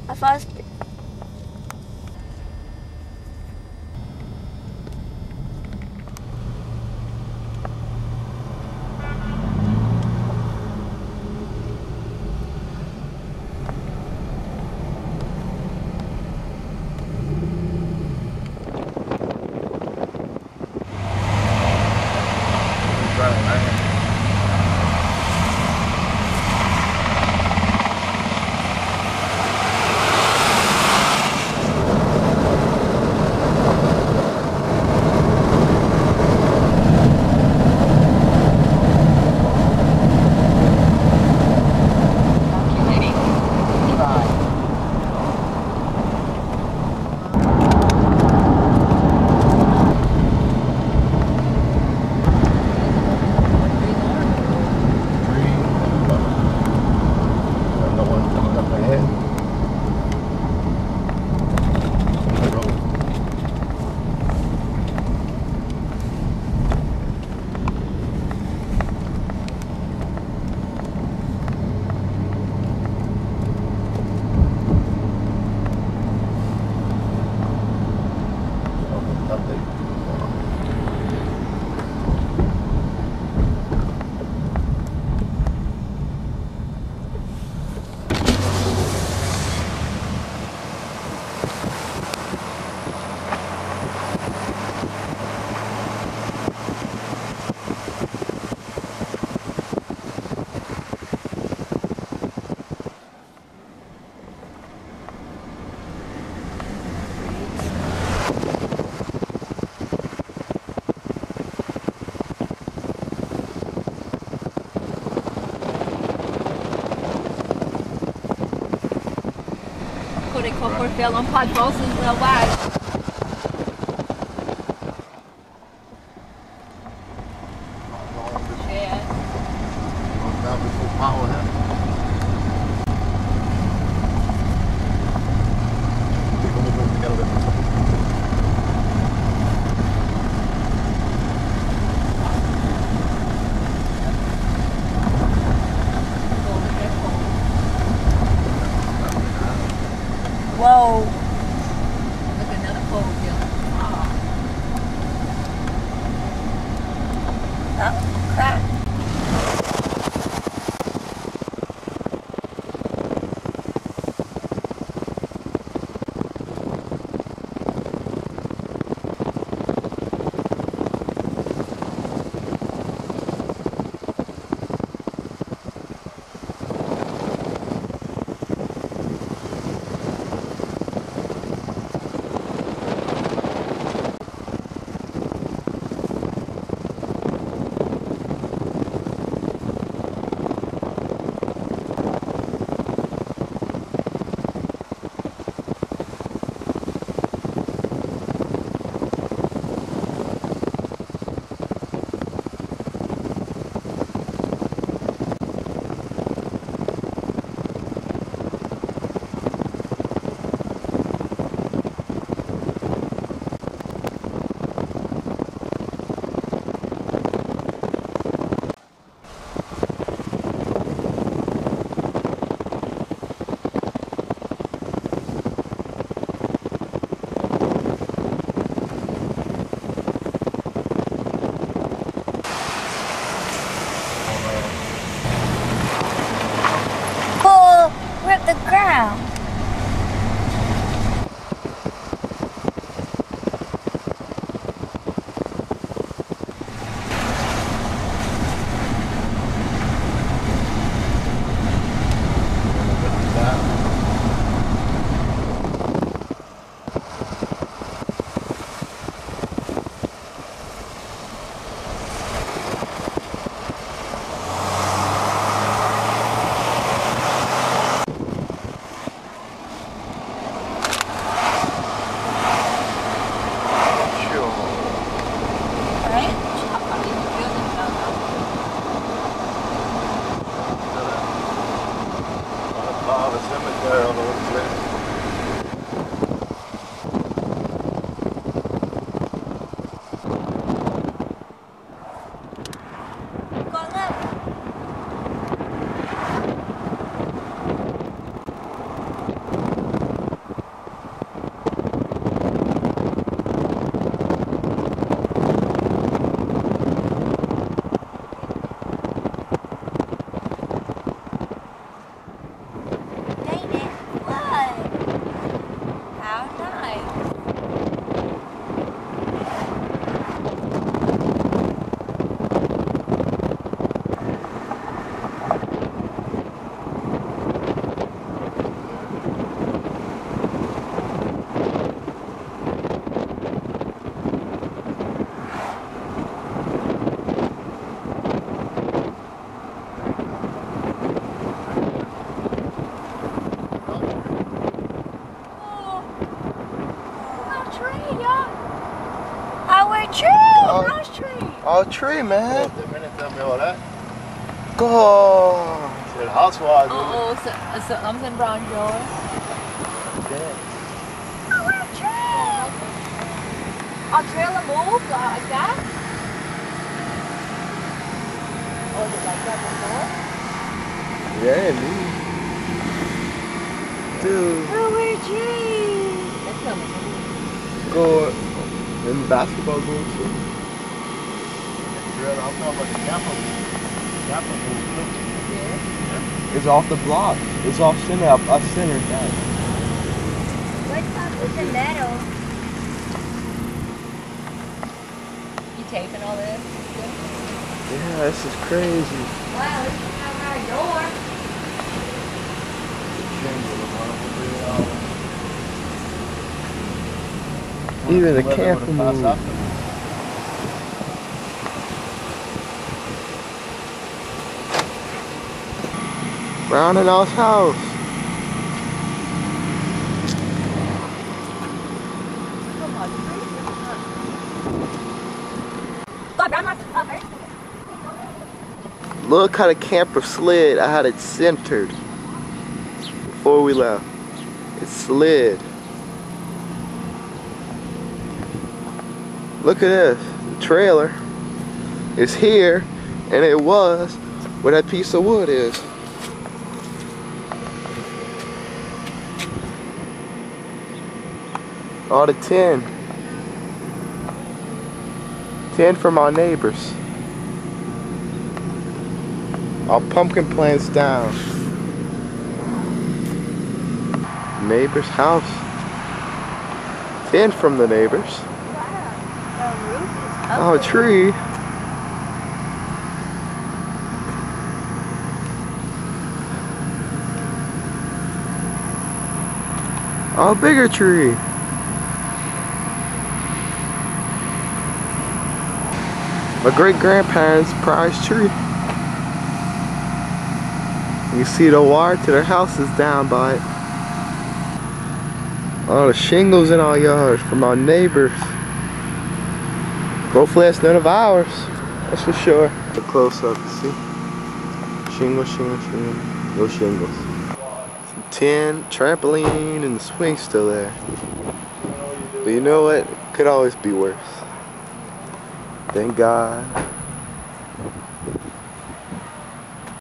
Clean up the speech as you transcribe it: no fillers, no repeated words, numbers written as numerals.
I first. They covered fell on pot bosses real wide. Whoa. Look, another pole here. Oh, crap. Rip the ground. tree! Rose tree! Oh, tree, man. The minute tell me all that. Go. The house was. So I'm in brown joy. Oh, a tree! A trailer moved like that? Or is it like that before? Yeah, me. Dude. Oh, a tree! That's coming. Go in basketball goals too. I'm talking about the camper move. Yeah. It's off the block. It's off center. Up center. Guys. What's up with the metal? You taping all this? Yeah, this is crazy. Wow, this is not our door. Even the camper move. Brown and All's house. Look how the camper slid. I had it centered before we left. It slid. Look at this. The trailer is here, and it was where that piece of wood is. All the tin. Tin from our neighbors. Our pumpkin plants down. Neighbor's house. Tin from the neighbors. Oh, a tree. Oh, a bigger tree. My great-grandparents' prized tree. You see the wire to their house is down by it. All the shingles in our yard from our neighbors. Hopefully that's none of ours. That's for sure. A close up, see? Shingle, shingle, shingle. No shingles. Some tin, trampoline, and the swing still there. But you know what? Could always be worse. Thank God